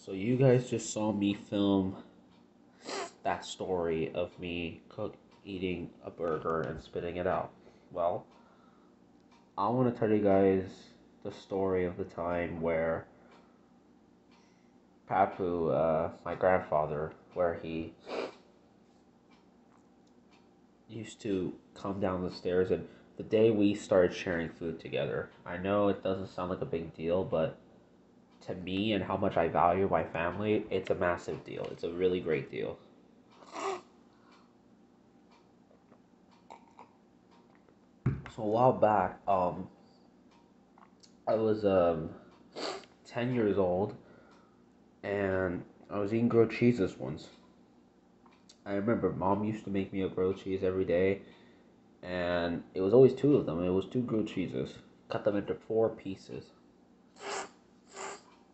So you guys just saw me film that story of me eating a burger and spitting it out. Well, I want to tell you guys the story of the time where Papu, my grandfather, where he used to come down the stairs, and the day we started sharing food together. I know it doesn't sound like a big deal, but to me and how much I value my family, it's a massive deal. It's a really great deal. So a while back, I was 10 years old, and I was eating grilled cheeses once. I remember mom used to make me a grilled cheese every day, and it was always two of them. It was two grilled cheeses. Cut them into four pieces.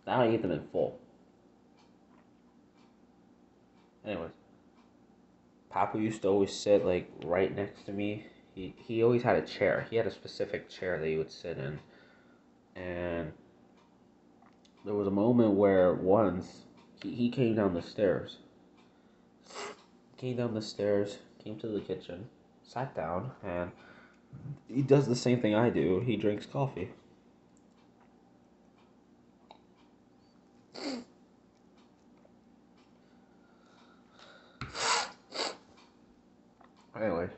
Now I eat them in full. Anyways, Papa used to always sit like right next to me. He always had a chair. He had a specific chair that he would sit in. And there was a moment where once he came down the stairs. Came down the stairs, came to the kitchen, sat down, and he does the same thing I do. He drinks coffee. Anyway,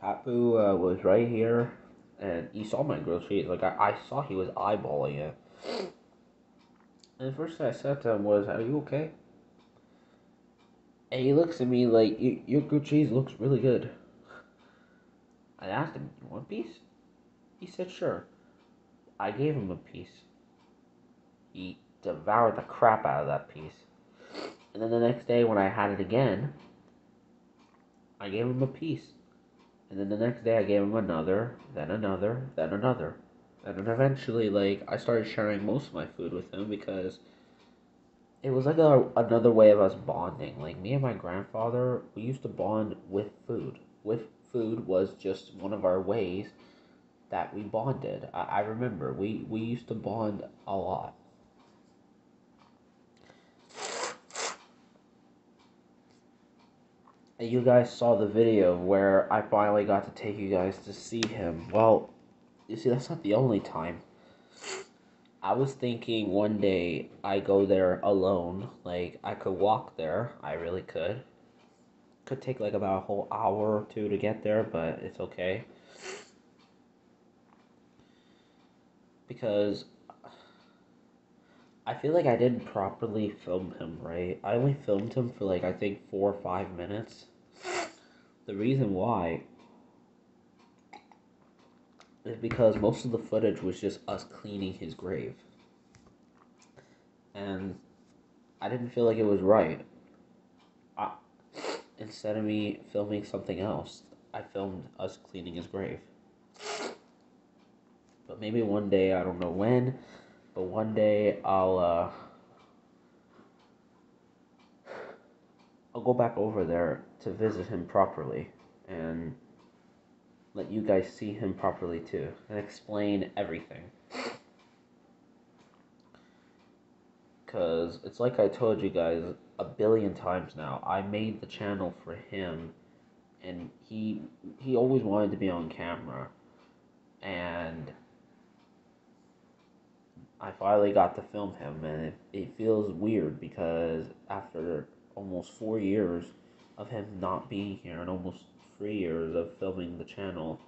Papu was right here, and he saw my grilled cheese. Like, I saw he was eyeballing it. And the first thing I said to him was, "Are you okay?" And he looks at me like, Your grilled cheese looks really good." I asked him, "You want a piece?" He said, "Sure." I gave him a piece. He devoured the crap out of that piece. And then the next day, when I had it again, I gave him a piece. And then the next day, I gave him another, then another, then another. And then eventually, like, I started sharing most of my food with him because it was like another way of us bonding. Like, me and my grandfather, we used to bond with food. With food was just one of our ways that we bonded. I remember we used to bond a lot. And you guys saw the video where I finally got to take you guys to see him. Well, you see, that's not the only time. I was thinking one day I go there alone. Like, I could walk there. I really could. Could take like about a whole hour or two to get there, but it's okay. Because I feel like I didn't properly film him, right? I only filmed him for like, I think 4 or 5 minutes. The reason why is because most of the footage was just us cleaning his grave. And I didn't feel like it was right. I, Instead of me filming something else, I filmed us cleaning his grave. But maybe one day, I don't know when, but one day I'll go back over there to visit him properly and let you guys see him properly too and explain everything. Because it's like I told you guys a billion times now, I made the channel for him, and he always wanted to be on camera, and I finally got to film him, and it feels weird because after almost 4 years of him not being here and almost 3 years of filming the channel,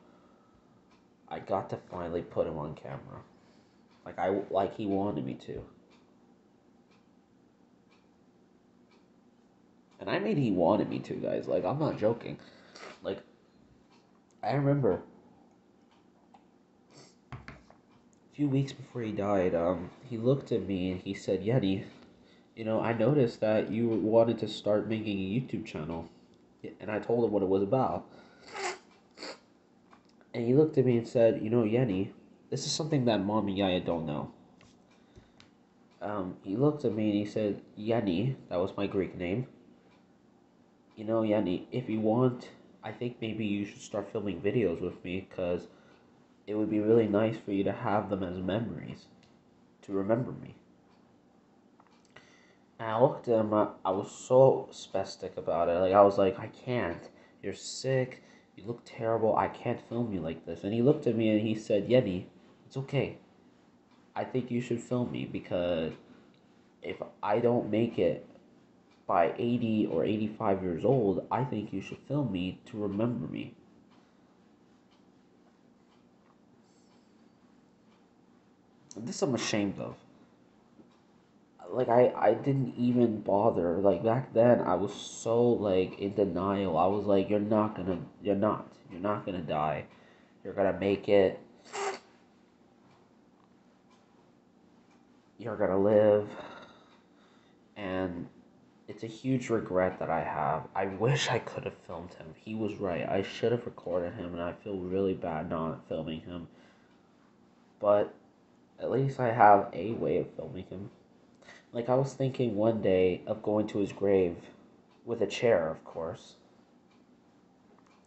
I got to finally put him on camera, like he wanted me to. And I mean, he wanted me to, guys. Like, I'm not joking. Like, I remember a few weeks before he died, he looked at me and he said, "Yeti, I noticed that you wanted to start making a YouTube channel." And I told him what it was about. And he looked at me and said, "Yenny, this is something that Mom and Yaya don't know." He looked at me and he said, "Yenny," that was my Greek name. Yanni, if you want, I think maybe you should start filming videos with me because it would be really nice for you to have them as memories. to remember me. And I looked at him, I was so spastic about it. Like, I was like, I can't. You're sick. You look terrible. I can't film you like this. And he looked at me and he said, Yeti, it's okay. I think you should film me because if I don't make it by 80 or 85 years old, I think you should film me to remember me. This I'm ashamed of. Like, I didn't even bother. Like, back then I was so like in denial. I was like, you're not gonna die. You're gonna make it. You're gonna live. And it's a huge regret that I have. I wish I could have filmed him. He was right. I should have recorded him, and I feel really bad not filming him. But at least I have a way of filming him. Like, I was thinking one day of going to his grave with a chair, of course,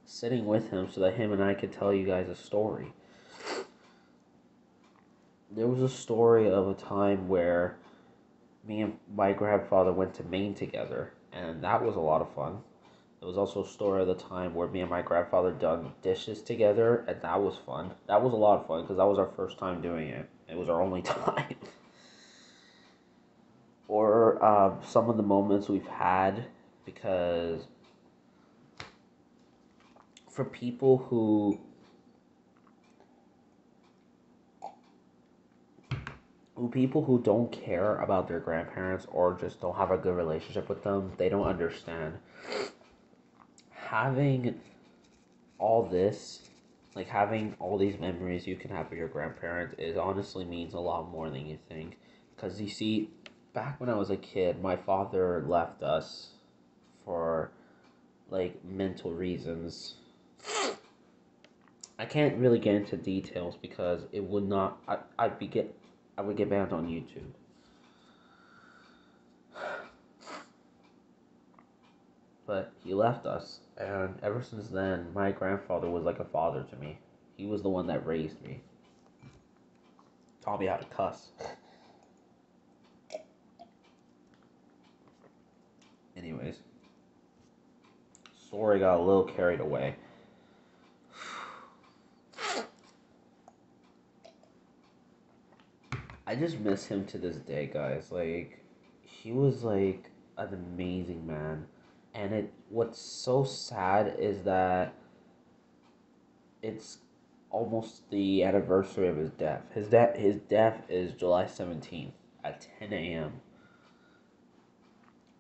sitting with him so that him and I could tell you guys a story. There was a story of a time where me and my grandfather went to Maine together, and that was a lot of fun. There was also a story of the time where me and my grandfather done dishes together, and that was fun. That was a lot of fun because that was our first time doing it. It was our only time. Or some of the moments we've had, because for people who don't care about their grandparents or just don't have a good relationship with them, they don't understand. Having all this, like having all these memories you can have with your grandparents, is honestly means a lot more than you think. Because you see, back when I was a kid, my father left us for like mental reasons. I can't really get into details because it would not. I would get banned on YouTube. But he left us, and ever since then, my grandfather was like a father to me. He was the one that raised me, taught me how to cuss. Anyways, story got a little carried away. I just miss him to this day, guys. Like, he was like an amazing man. And what's so sad is that it's almost the anniversary of his death. His death is July 17th at 10 a.m.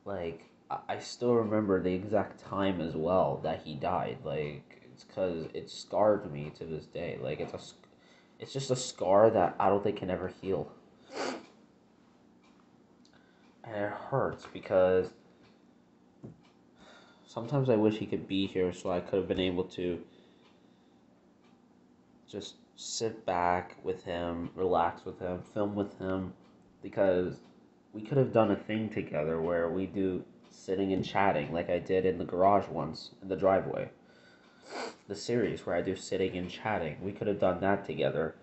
Like, I still remember the exact time as well that he died. Like, it's because it scarred me to this day. Like, it's just a scar that I don't think can ever heal. And it hurts because sometimes I wish he could be here so I could have been able to just sit back with him, relax with him, film with him, because we could have done a thing together where we do sitting and chatting like I did in the garage once, in the driveway. The series where I do sitting and chatting. We could have done that together.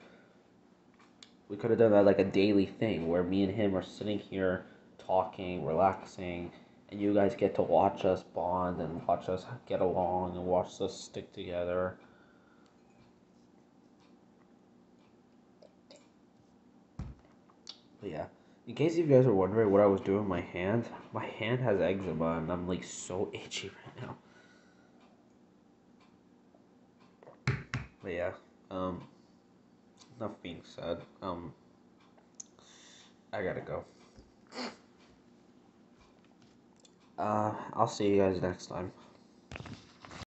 We could have done that like a daily thing where me and him are sitting here talking, relaxing, and you guys get to watch us bond and watch us get along and watch us stick together. But yeah, in case you guys are wondering what I was doing with my hand has eczema and I'm like so itchy right now. But yeah, enough being said. I gotta go. I'll see you guys next time.